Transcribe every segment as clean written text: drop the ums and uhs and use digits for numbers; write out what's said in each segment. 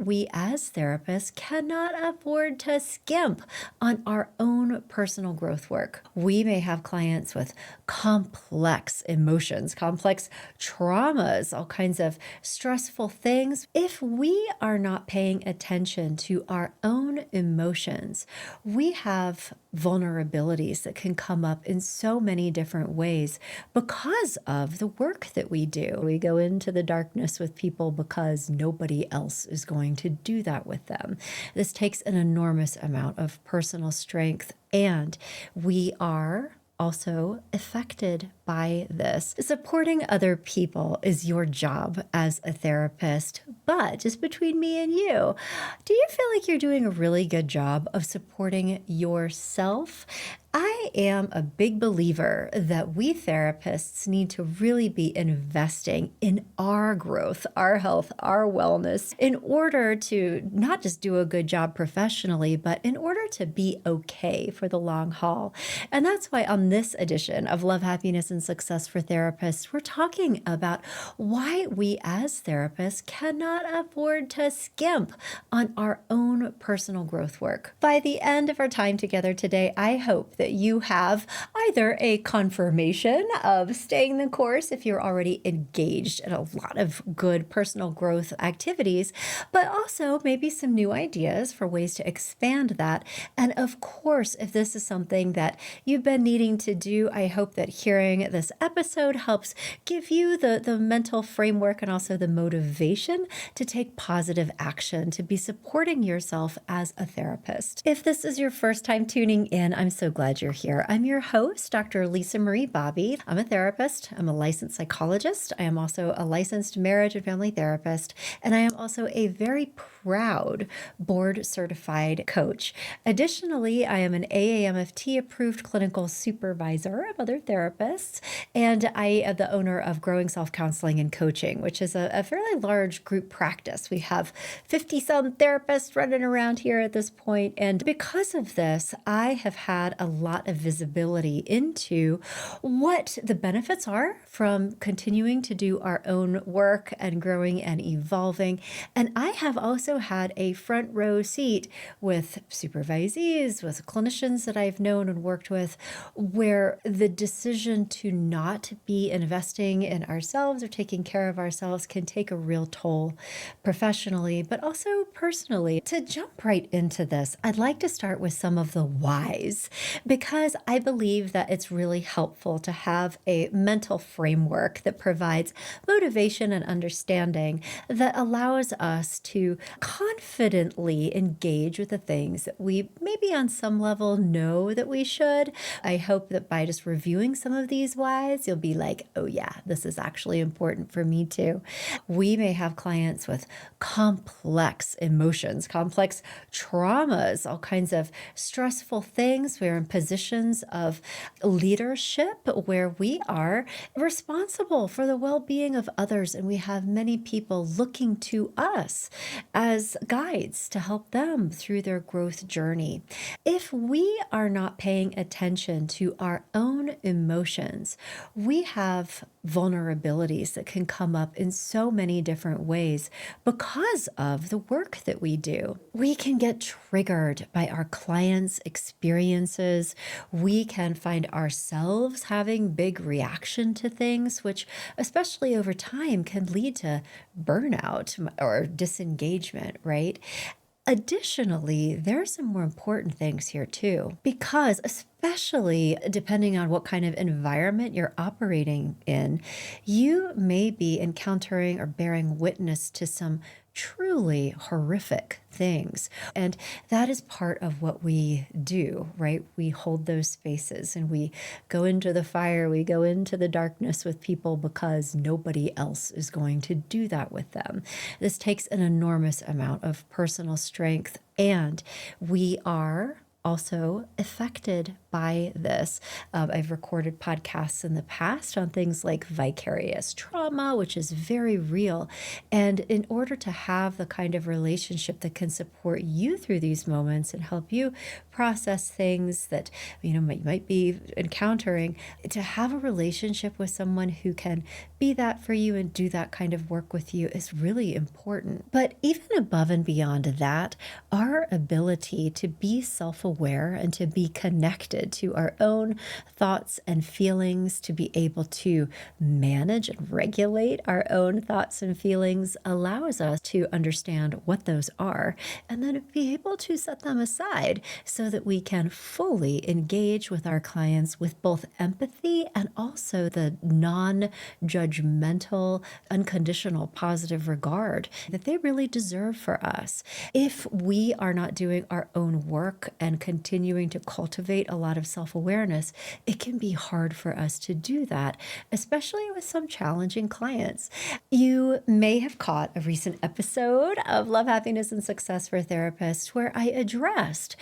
we as therapists cannot afford to skimp on our own personal growth work. We may have clients with complex emotions, complex traumas, all kinds of stressful things. If we are not paying attention to our own emotions, we have vulnerabilities that can come up in so many different ways because of the work that we do. We go into the darkness with people because nobody else is going to do that with them. This takes an enormous amount of personal strength, and we are also affected by this. Supporting other people is your job as a therapist, but just between me and you, do you feel like you're doing a really good job of supporting yourself? I am a big believer that we therapists need to really be investing in our growth, our health, our wellness in order to not just do a good job professionally, but in order to be okay for the long haul. And that's why on this edition of Love, Happiness, and Success for Therapists, we're talking about why we as therapists cannot afford to skimp on our own personal growth work. By the end of our time together today, I hope that you have either a confirmation of staying the course if you're already engaged in a lot of good personal growth activities, but also maybe some new ideas for ways to expand that. And of course, if this is something that you've been needing to do, I hope that hearing this episode helps give you the mental framework and also the motivation to take positive action, to be supporting yourself as a therapist. If this is your first time tuning in, I'm so glad you're here. I'm your host, Dr. Lisa Marie Bobby. I'm a therapist. I'm a licensed psychologist. I am also a licensed marriage and family therapist, and I am also a very proud board certified coach. Additionally, I am an AAMFT approved clinical supervisor of other therapists, and I am the owner of Growing Self Counseling and Coaching, which is a fairly large group practice. We have 50 some therapists running around here at this point, and because of this, I have had a lot of visibility into what the benefits are from continuing to do our own work and growing and evolving. And I have also had a front row seat with supervisees, with clinicians that I've known and worked with, where the decision to not be investing in ourselves or taking care of ourselves can take a real toll professionally, but also personally. To jump right into this, I'd like to start with some of the whys, because I believe that it's really helpful to have a mental framework that provides motivation and understanding that allows us to confidently engage with the things that we maybe on some level know that we should. I hope that by just reviewing some of these whys, you'll be like, oh yeah, this is actually important for me too. We may have clients with complex emotions, complex traumas, all kinds of stressful things. We're in positions of leadership where we are responsible for the well-being of others, and we have many people looking to us as guides to help them through their growth journey. If we are not paying attention to our own emotions, we have vulnerabilities that can come up in so many different ways because of the work that we do. We can get triggered by our clients' experiences. We can find ourselves having big reaction to things, which especially over time can lead to burnout or disengagement, right? Additionally, there are some more important things here too, because especially depending on what kind of environment you're operating in, you may be encountering or bearing witness to some truly horrific things. And that is part of what we do, right? We hold those spaces and we go into the fire, we go into the darkness with people because nobody else is going to do that with them. This takes an enormous amount of personal strength, and we are also affected by this. I've recorded podcasts in the past on things like vicarious trauma, which is very real. And in order to have the kind of relationship that can support you through these moments and help you process things that you might be encountering, to have a relationship with someone who can be that for you and do that kind of work with you is really important. But even above and beyond that, our ability to be self-aware and to be connected to our own thoughts and feelings, to be able to manage and regulate our own thoughts and feelings, allows us to understand what those are and then be able to set them aside so that we can fully engage with our clients with both empathy and also the non-judgmental, unconditional, positive regard that they really deserve for us. If we are not doing our own work and continuing to cultivate a lot of self-awareness, it can be hard for us to do that, especially with some challenging clients. You may have caught a recent episode of Love, Happiness, and Success for Therapists where I addressed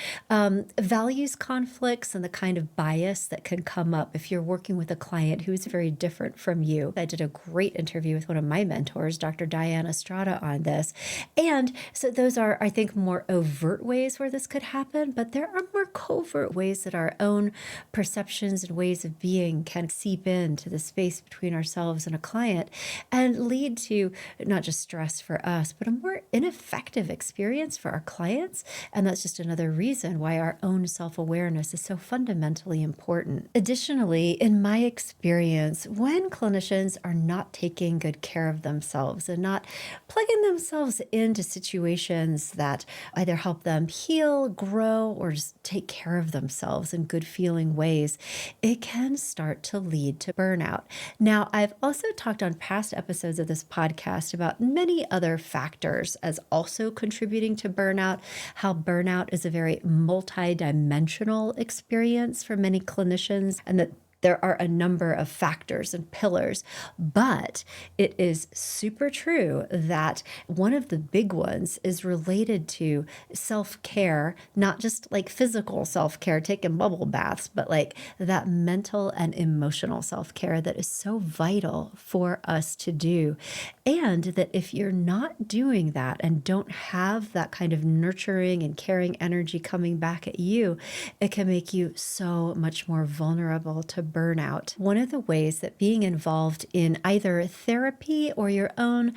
values conflicts and the kind of bias that can come up if you're working with a client who is very different from you. I did a great interview with one of my mentors, Dr. Diana Estrada, on this. And so those are, I think, more overt ways where this could happen, but there are more covert ways that our own perceptions and ways of being can seep into the space between ourselves and a client and lead to not just stress for us, but a more ineffective experience for our clients. And that's just another reason why our own self-awareness is so fundamentally important. Additionally, in my experience, when clinicians are not taking good care of themselves and not plugging themselves into situations that either help them heal, grow, or just take care of themselves in good feeling ways, it can start to lead to burnout. Now, I've also talked on past episodes of this podcast about many other factors as also contributing to burnout, how burnout is a very multi-dimensional experience for many clinicians, and that there are a number of factors and pillars, but it is super true that one of the big ones is related to self-care, not just like physical self-care, taking bubble baths, but like that mental and emotional self-care that is so vital for us to do. And that if you're not doing that and don't have that kind of nurturing and caring energy coming back at you, it can make you so much more vulnerable to burnout. One of the ways that being involved in either therapy or your own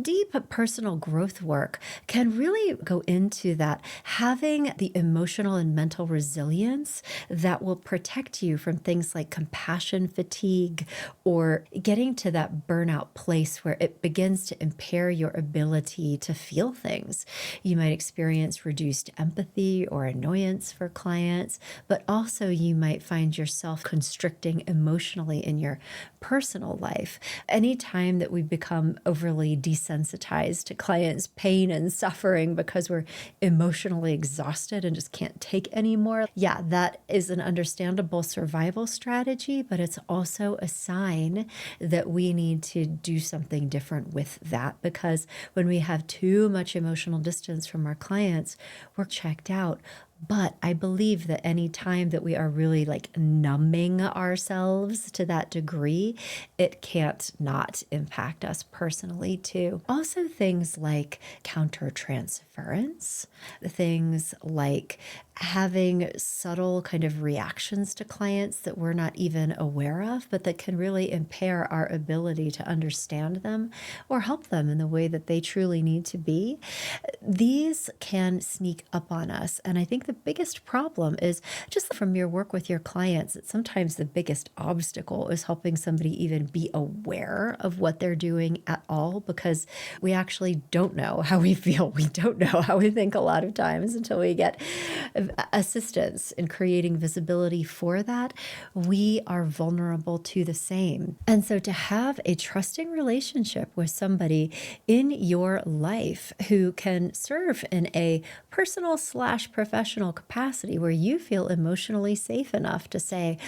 deep personal growth work can really go into that, having the emotional and mental resilience that will protect you from things like compassion fatigue or getting to that burnout place where it begins to impair your ability to feel things. You might experience reduced empathy or annoyance for clients, but also you might find yourself constricting emotionally in your personal life. Anytime that we become overly desensitized to clients' pain and suffering because we're emotionally exhausted and just can't take anymore, yeah, that is an understandable survival strategy, but it's also a sign that we need to do something different with that, because when we have too much emotional distance from our clients, we're checked out. But I believe that any time that we are really like numbing ourselves to that degree, it can't not impact us personally too. Also, things like countertransference, things like having subtle kind of reactions to clients that we're not even aware of, but that can really impair our ability to understand them or help them in the way that they truly need to be. These can sneak up on us. And I think the biggest problem is just from your work with your clients, that sometimes the biggest obstacle is helping somebody even be aware of what they're doing at all, because we actually don't know how we feel. We don't know how we think a lot of times until we get assistance in creating visibility for that. We are vulnerable to the same. And so to have a trusting relationship with somebody in your life who can serve in a personal/professional capacity where you feel emotionally safe enough to say,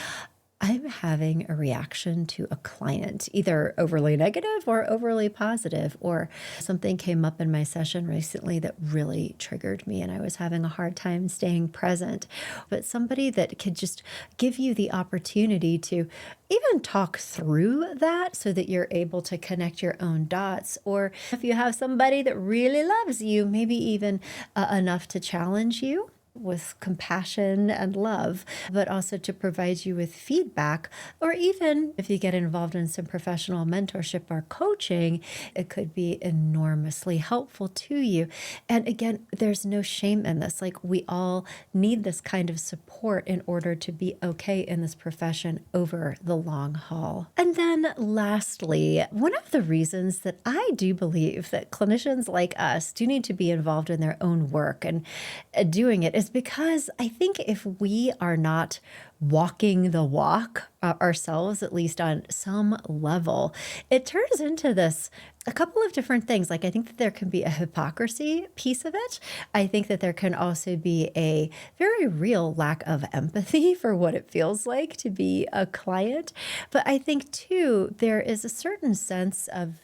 I'm having a reaction to a client, either overly negative or overly positive, or something came up in my session recently that really triggered me and I was having a hard time staying present. But somebody that could just give you the opportunity to even talk through that so that you're able to connect your own dots. Or if you have somebody that really loves you, maybe even enough to challenge you with compassion and love, but also to provide you with feedback. Or even if you get involved in some professional mentorship or coaching, it could be enormously helpful to you. And again, there's no shame in this. Like, we all need this kind of support in order to be okay in this profession over the long haul. And then lastly, one of the reasons that I do believe that clinicians like us do need to be involved in their own work and doing it is because I think if we are not walking the walk ourselves, at least on some level, it turns into this a couple of different things. Like, I think that there can be a hypocrisy piece of it. I think that there can also be a very real lack of empathy for what it feels like to be a client. But I think too, there is a certain sense of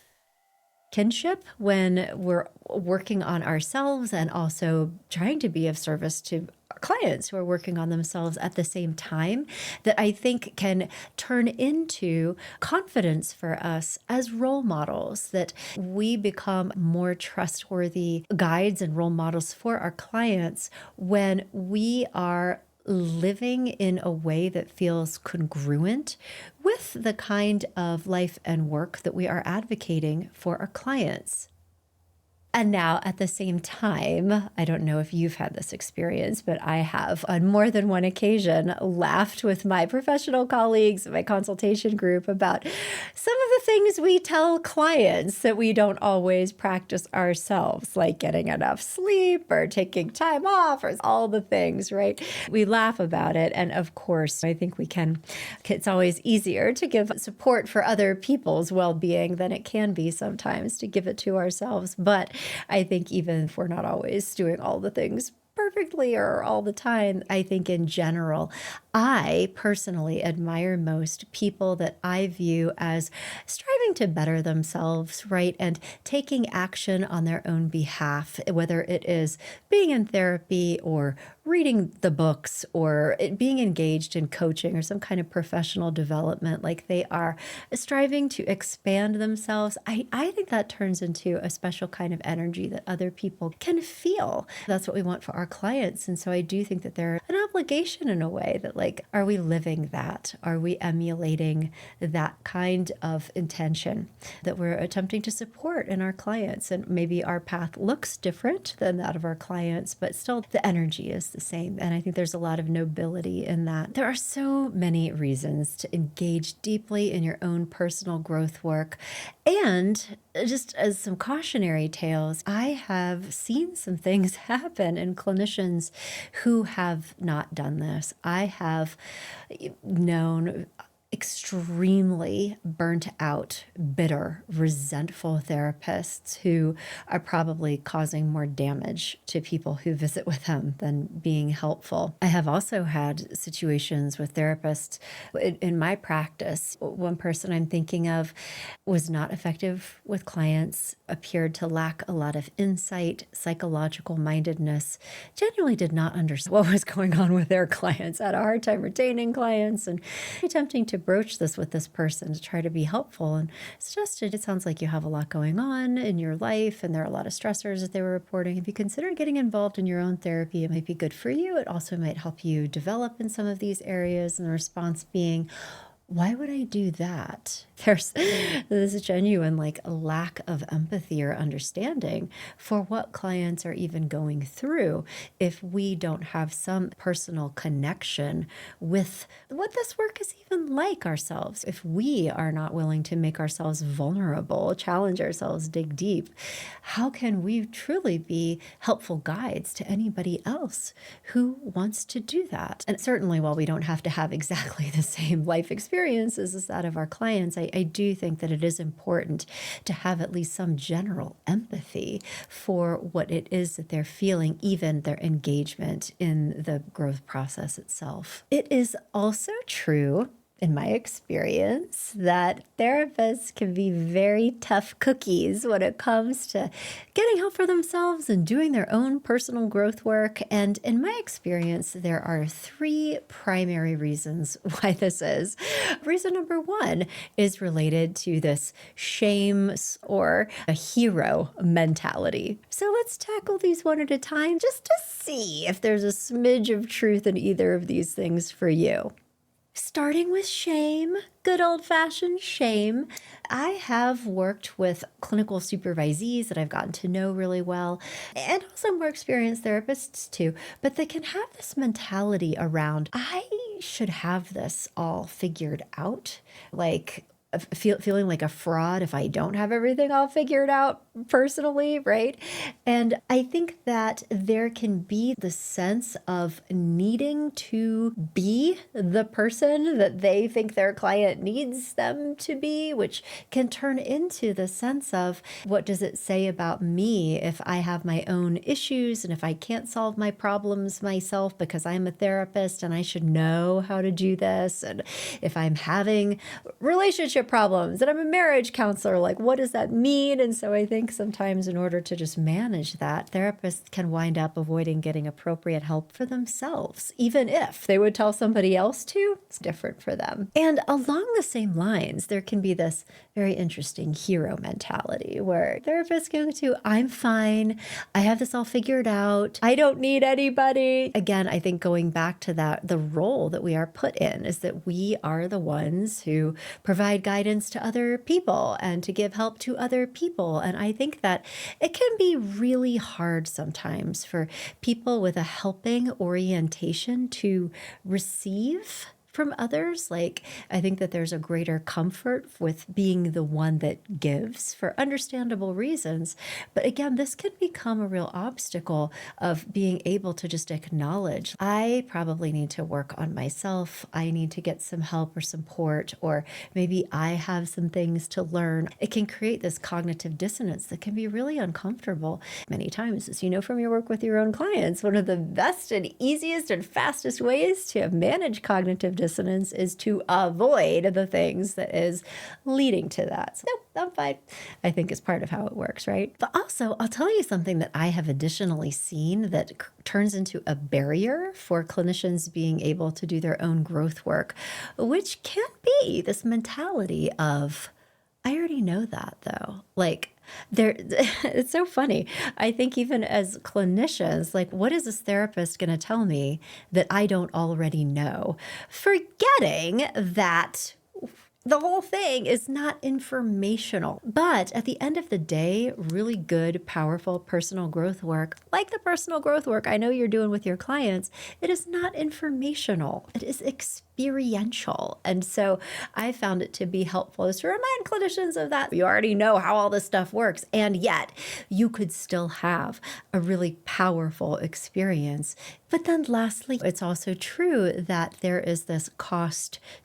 kinship when we're working on ourselves and also trying to be of service to our clients who are working on themselves at the same time, that I think can turn into confidence for us as role models, that we become more trustworthy guides and role models for our clients when we are living in a way that feels congruent with the kind of life and work that we are advocating for our clients. And now, at the same time, I don't know if you've had this experience, but I have on more than one occasion laughed with my professional colleagues, my consultation group, about some of the things we tell clients that we don't always practice ourselves, like getting enough sleep or taking time off or all the things, right? We laugh about it. And of course, I think it's always easier to give support for other people's well-being than it can be sometimes to give it to ourselves. But I think even if we're not always doing all the things perfectly or all the time, I think in general, I personally admire most people that I view as striving to better themselves, right? And taking action on their own behalf, whether it is being in therapy or reading the books or being engaged in coaching or some kind of professional development, like they are striving to expand themselves. I think that turns into a special kind of energy that other people can feel. That's what we want for our clients. And so I do think that there's an obligation in a way that, like, are we living that? Are we emulating that kind of intention that we're attempting to support in our clients? And maybe our path looks different than that of our clients, but still the energy is the same. And I think there's a lot of nobility in that. There are so many reasons to engage deeply in your own personal growth work. And just as some cautionary tales, I have seen some things happen in clinicians who have not done this. I have known extremely burnt out, bitter, resentful therapists who are probably causing more damage to people who visit with them than being helpful. I have also had situations with therapists in my practice. One person I'm thinking of was not effective with clients, appeared to lack a lot of insight, psychological mindedness, genuinely did not understand what was going on with their clients, had a hard time retaining clients, and attempting to broach this with this person to try to be helpful and suggested, it sounds like you have a lot going on in your life and there are a lot of stressors that they were reporting. If you consider getting involved in your own therapy, it might be good for you. It also might help you develop in some of these areas. And the response being, why would I do that? There's this genuine lack of empathy or understanding for what clients are even going through if we don't have some personal connection with what this work is even like ourselves. If we are not willing to make ourselves vulnerable, challenge ourselves, dig deep, how can we truly be helpful guides to anybody else who wants to do that? And certainly, while we don't have to have exactly the same life experiences as that of our clients, I do think that it is important to have at least some general empathy for what it is that they're feeling, even their engagement in the growth process itself. It is also true in my experience, that therapists can be very tough cookies when it comes to getting help for themselves and doing their own personal growth work. And in my experience, there are three primary reasons why this is. Reason number one is related to this shame or a hero mentality. So let's tackle these one at a time just to see if there's a smidge of truth in either of these things for you. Starting with shame, good old-fashioned shame. I have worked with clinical supervisees that I've gotten to know really well, and also more experienced therapists too, but they can have this mentality around, I should have this all figured out, like feeling like a fraud if I don't have everything all figured out personally, right? And I think that there can be the sense of needing to be the person that they think their client needs them to be, which can turn into the sense of, what does it say about me if I have my own issues and if I can't solve my problems myself because I'm a therapist and I should know how to do this? And if I'm having relationship problems and I'm a marriage counselor, like, what does that mean? And so I think sometimes in order to just manage that, therapists can wind up avoiding getting appropriate help for themselves. Even if they would tell somebody else to, it's different for them. And along the same lines, there can be this very interesting hero mentality where therapists go to, I'm fine, I have this all figured out, I don't need anybody. Again, I think going back to that, the role that we are put in is that we are the ones who provide guidance to other people and to give help to other people. And I think that it can be really hard sometimes for people with a helping orientation to receive from others. Like, I think that there's a greater comfort with being the one that gives for understandable reasons. But again, this can become a real obstacle of being able to just acknowledge, I probably need to work on myself. I need to get some help or support, or maybe I have some things to learn. It can create this cognitive dissonance that can be really uncomfortable. Many times, as you know from your work with your own clients, one of the best and easiest and fastest ways to manage cognitive dissonance is to avoid the things that is leading to that. So, no, I'm fine, I think is part of how it works, right? But also, I'll tell you something that I have additionally seen that turns into a barrier for clinicians being able to do their own growth work, which can be this mentality of, I already know that though. Like, it's so funny. I think even as clinicians, like, what is this therapist going to tell me that I don't already know? Forgetting that the whole thing is not informational. But at the end of the day, really good, powerful personal growth work, like the personal growth work I know you're doing with your clients, it is not informational. It is experiential. And so I found it to be helpful is to remind clinicians of that. You already know how all this stuff works, and yet you could still have a really powerful experience. But then lastly, it's also true that there is this cost/value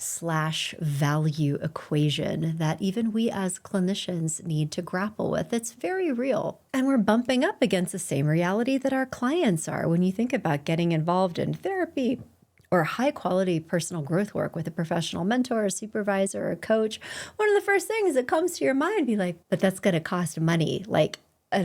equation that even we as clinicians need to grapple with. It's very real. And we're bumping up against the same reality that our clients are when you think about getting involved in therapy or high quality personal growth work with a professional mentor, a supervisor, or a coach. One of the first things that comes to your mind, be like, but that's going to cost money. Like,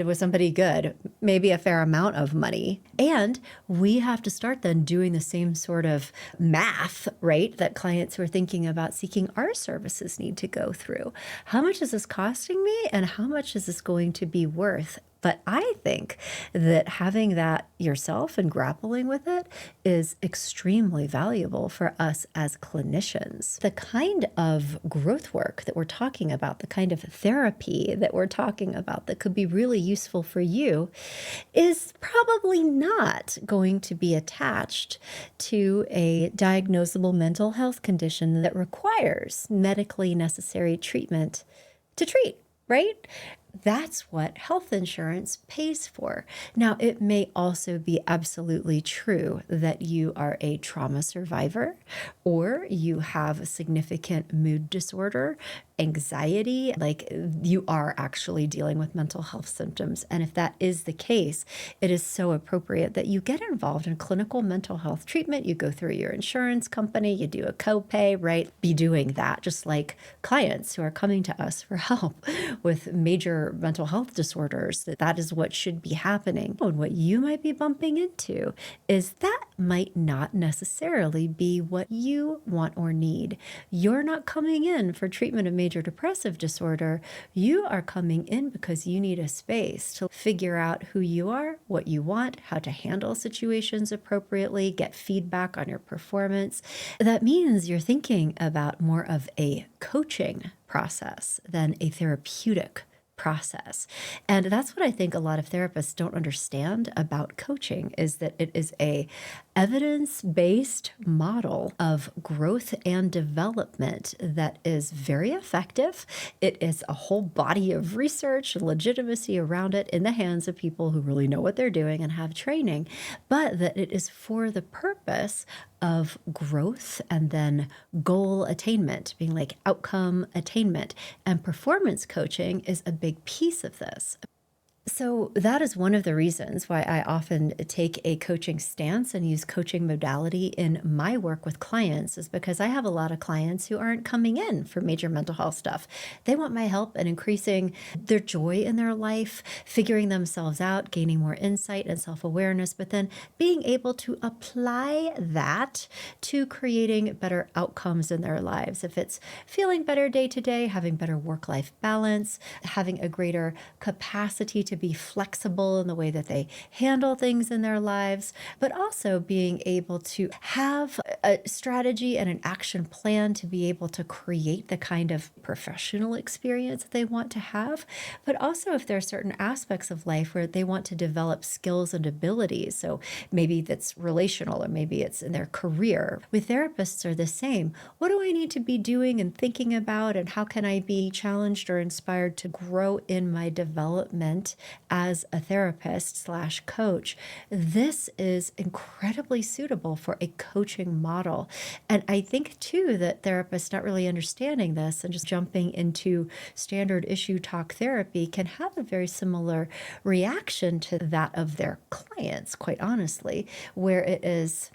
with somebody good, maybe a fair amount of money. And we have to start then doing the same sort of math, right, that clients who are thinking about seeking our services need to go through. How much is this costing me, and how much is this going to be worth? But I think that having that yourself and grappling with it is extremely valuable for us as clinicians. The kind of growth work that we're talking about, the kind of therapy that we're talking about that could be really useful for you is probably not going to be attached to a diagnosable mental health condition that requires medically necessary treatment to treat, right? That's what health insurance pays for. Now, it may also be absolutely true that you are a trauma survivor or you have a significant mood disorder anxiety, like you are actually dealing with mental health symptoms. And if that is the case, it is so appropriate that you get involved in clinical mental health treatment. You go through your insurance company, you do a copay, right? Be doing that, just like clients who are coming to us for help with major mental health disorders. That is what should be happening. And what you might be bumping into is that might not necessarily be what you want or need. You're not coming in for treatment of major depressive disorder. You are coming in because you need a space to figure out who you are, what you want, how to handle situations appropriately, get feedback on your performance. That means you're thinking about more of a coaching process than a therapeutic process. And that's what I think a lot of therapists don't understand about coaching, is that it is a evidence-based model of growth and development that is very effective. It is a whole body of research and legitimacy around it in the hands of people who really know what they're doing and have training, but that it is for the purpose of growth and then goal attainment, being like outcome attainment. And performance coaching is a big piece of this. So that is one of the reasons why I often take a coaching stance and use coaching modality in my work with clients, is because I have a lot of clients who aren't coming in for major mental health stuff. They want my help in increasing their joy in their life, figuring themselves out, gaining more insight and self-awareness, but then being able to apply that to creating better outcomes in their lives. If it's feeling better day to day, having better work-life balance, having a greater capacity to be flexible in the way that they handle things in their lives, but also being able to have a strategy and an action plan to be able to create the kind of professional experience that they want to have. But also if there are certain aspects of life where they want to develop skills and abilities, so maybe that's relational or maybe it's in their career. With therapists are the same. What do I need to be doing and thinking about, and how can I be challenged or inspired to grow in my development as a therapist/coach? This is incredibly suitable for a coaching model. And I think too that therapists not really understanding this and just jumping into standard issue talk therapy can have a very similar reaction to that of their clients, quite honestly, where it is,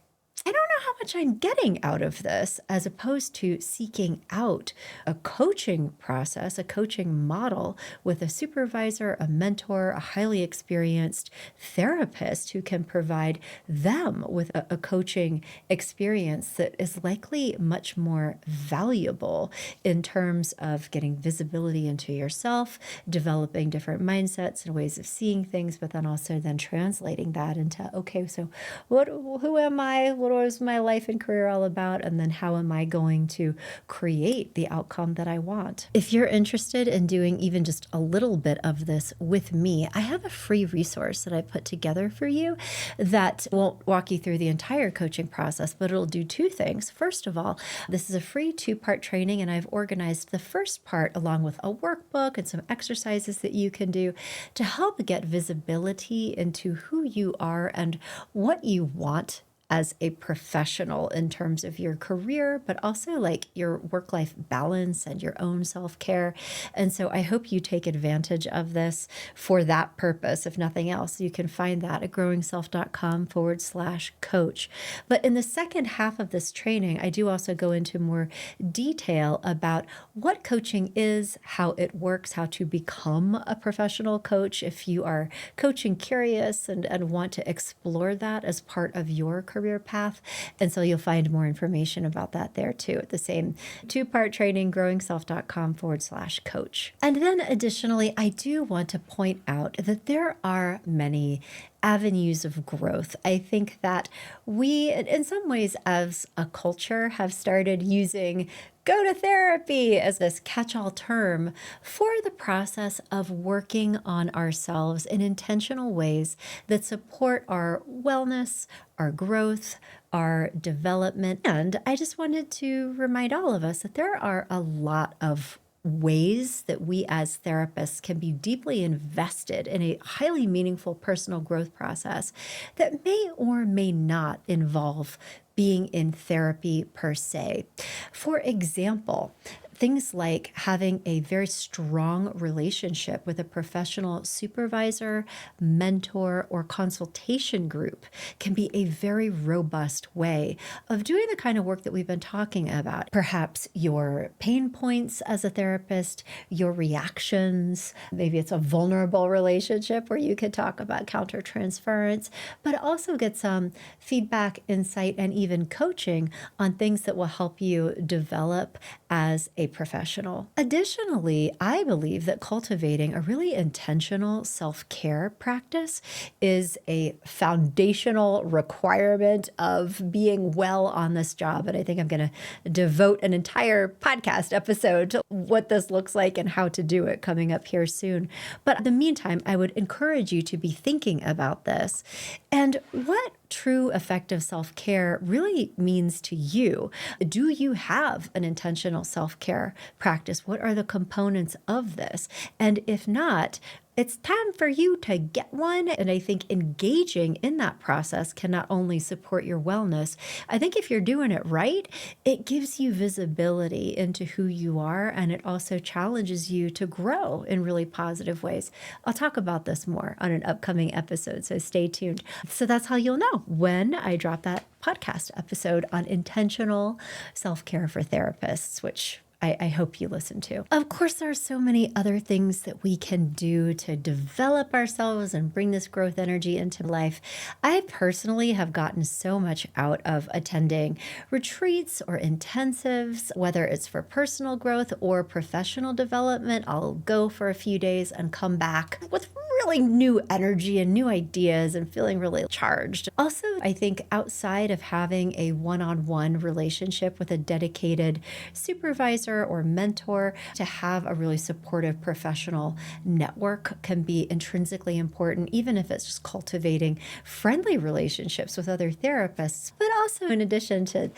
I don't know how much I'm getting out of this, as opposed to seeking out a coaching process, a coaching model with a supervisor, a mentor, a highly experienced therapist who can provide them with a coaching experience that is likely much more valuable in terms of getting visibility into yourself, developing different mindsets and ways of seeing things, but then also then translating that into, okay, so who am I? What was my life and career all about? And then how am I going to create the outcome that I want? If you're interested in doing even just a little bit of this with me, I have a free resource that I put together for you that won't walk you through the entire coaching process, but it'll do two things. First of all, this is a free 2-part training, and I've organized the first part along with a workbook and some exercises that you can do to help get visibility into who you are and what you want as a professional in terms of your career, but also like your work-life balance and your own self-care. And so I hope you take advantage of this for that purpose. If nothing else, you can find that at growingself.com/coach. But in the second half of this training, I do also go into more detail about what coaching is, how it works, how to become a professional coach if you are coaching curious and want to explore that as part of your career path. And so you'll find more information about that there too at the same 2-part training, growingself.com/coach. And then additionally, I do want to point out that there are many avenues of growth. I think that we, in some ways, as a culture, have started using go to therapy as this catch-all term for the process of working on ourselves in intentional ways that support our wellness, our growth, our development. And I just wanted to remind all of us that there are a lot of ways that we as therapists can be deeply invested in a highly meaningful personal growth process that may or may not involve being in therapy per se. For example, Things like having a very strong relationship with a professional supervisor, mentor, or consultation group can be a very robust way of doing the kind of work that we've been talking about. Perhaps your pain points as a therapist, your reactions. Maybe it's a vulnerable relationship where you could talk about countertransference, but also get some feedback, insight, and even coaching on things that will help you develop as a professional. Additionally, I believe that cultivating a really intentional self-care practice is a foundational requirement of being well on this job. And I think I'm going to devote an entire podcast episode to what this looks like and how to do it coming up here soon. But in the meantime, I would encourage you to be thinking about this and what true effective self-care really means to you. Do you have an intentional self-care practice? What are the components of this? And if not, it's time for you to get one. And I think engaging in that process can not only support your wellness, I think if you're doing it right, it gives you visibility into who you are, and it also challenges you to grow in really positive ways. I'll talk about this more on an upcoming episode, so stay tuned. So that's how you'll know when I drop that podcast episode on intentional self-care for therapists, which I hope you listen to. Of course, there are so many other things that we can do to develop ourselves and bring this growth energy into life. I personally have gotten so much out of attending retreats or intensives, whether it's for personal growth or professional development. I'll go for a few days and come back with really new energy and new ideas and feeling really charged. Also, I think outside of having a one-on-one relationship with a dedicated supervisor or mentor, to have a really supportive professional network can be intrinsically important, even if it's just cultivating friendly relationships with other therapists, but also in addition to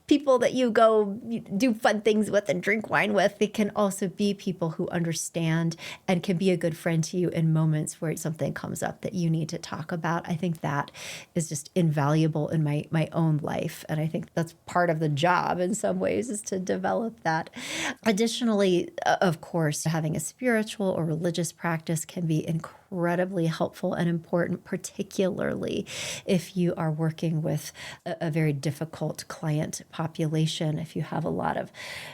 people that you go do fun things with and drink wine with, they can also be people who understand and can be a good friend to you in moments where something comes up that you need to talk about. I think that is just invaluable in my own life. And I think that's part of the job in some ways, is to develop that. Additionally, of course, having a spiritual or religious practice can be incredibly helpful and important, particularly if you are working with a very difficult client population. If you have a lot of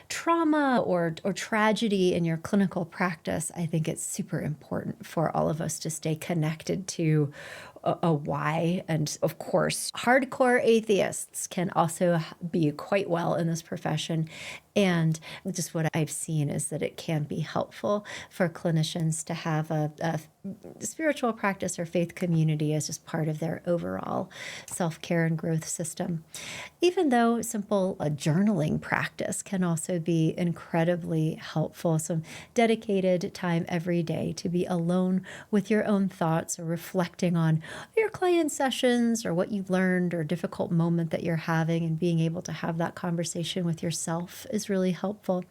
trauma or tragedy in your clinical practice, I think it's super important for all of us to stay connected to a why. And of course, hardcore atheists can also be quite well in this profession. And just what I've seen is that it can be helpful for clinicians to have a spiritual practice or faith community as just part of their overall self-care and growth system. Even though simple journaling practice can also be incredibly helpful, some dedicated time every day to be alone with your own thoughts or reflecting on your client sessions or what you learned or difficult moment that you're having, and being able to have that conversation with yourself is really helpful.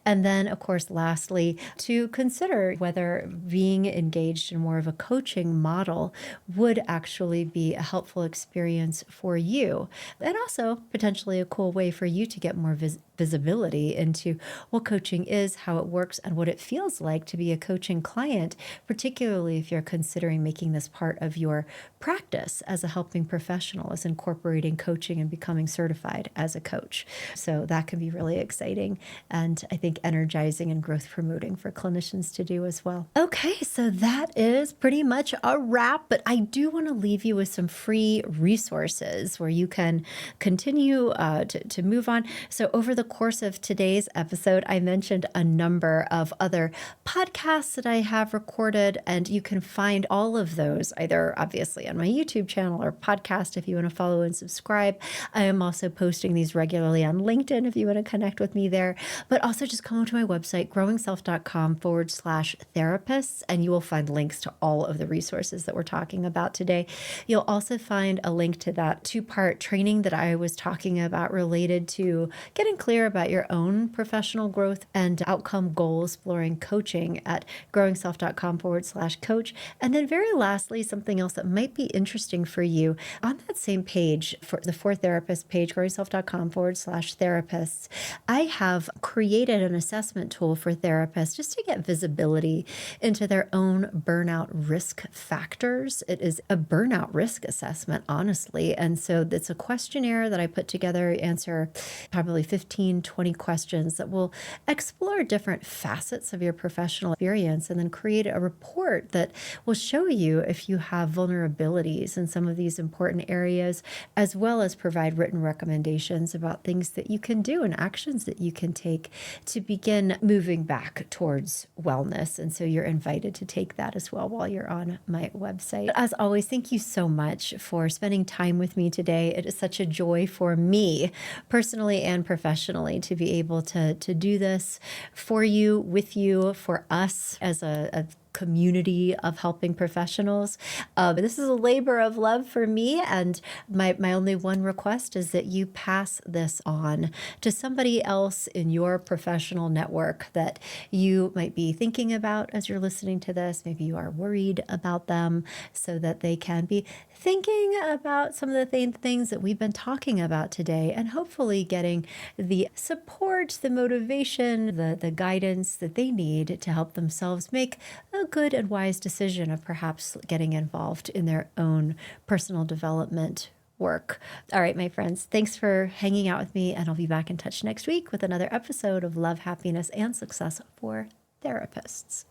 And then, of course, lastly, to consider whether being engaged in more of a coaching model would actually be a helpful experience for you, and also potentially a cool way for you to get more visibility into what coaching is, how it works, and what it feels like to be a coaching client, particularly if you're considering making this part of your practice as a helping professional, as incorporating coaching and becoming certified as a coach. So that can be really exciting and I think energizing and growth promoting for clinicians to do as well. Okay, so that is pretty much a wrap, but I do want to leave you with some free resources where you can continue to move on. So over the course of today's episode, I mentioned a number of other podcasts that I have recorded, and you can find all of those either obviously on my YouTube channel or podcast if you want to follow and subscribe. I am also posting these regularly on LinkedIn if you want to connect with me there, but also just come to my website, growingself.com/therapists, and you will find links to all of the resources that we're talking about today. You'll also find a link to that 2-part training that I was talking about related to getting clear about your own professional growth and outcome goals, exploring coaching at growingself.com/coach. And then very lastly, something else that that might be interesting for you. On that same page, for the For Therapist page, growingself.com/therapists, I have created an assessment tool for therapists just to get visibility into their own burnout risk factors. It is a burnout risk assessment, honestly. And so it's a questionnaire that I put together, answer probably 15, 20 questions that will explore different facets of your professional experience, and then create a report that will show you if you have vulnerabilities in some of these important areas, as well as provide written recommendations about things that you can do and actions that you can take to begin moving back towards wellness. And so you're invited to take that as well while you're on my website. As always, thank you so much for spending time with me today. It is such a joy for me, personally and professionally, to be able to do this for you, with you, for us as a community of helping professionals. This is a labor of love for me, and my only one request is that you pass this on to somebody else in your professional network that you might be thinking about as you're listening to this. Maybe you are worried about them, so that they can be thinking about some of the things that we've been talking about today, and hopefully getting the support, the motivation, the guidance that they need to help themselves make a good and wise decision of perhaps getting involved in their own personal development work. All right, my friends, thanks for hanging out with me, and I'll be back in touch next week with another episode of Love, Happiness, and Success for Therapists.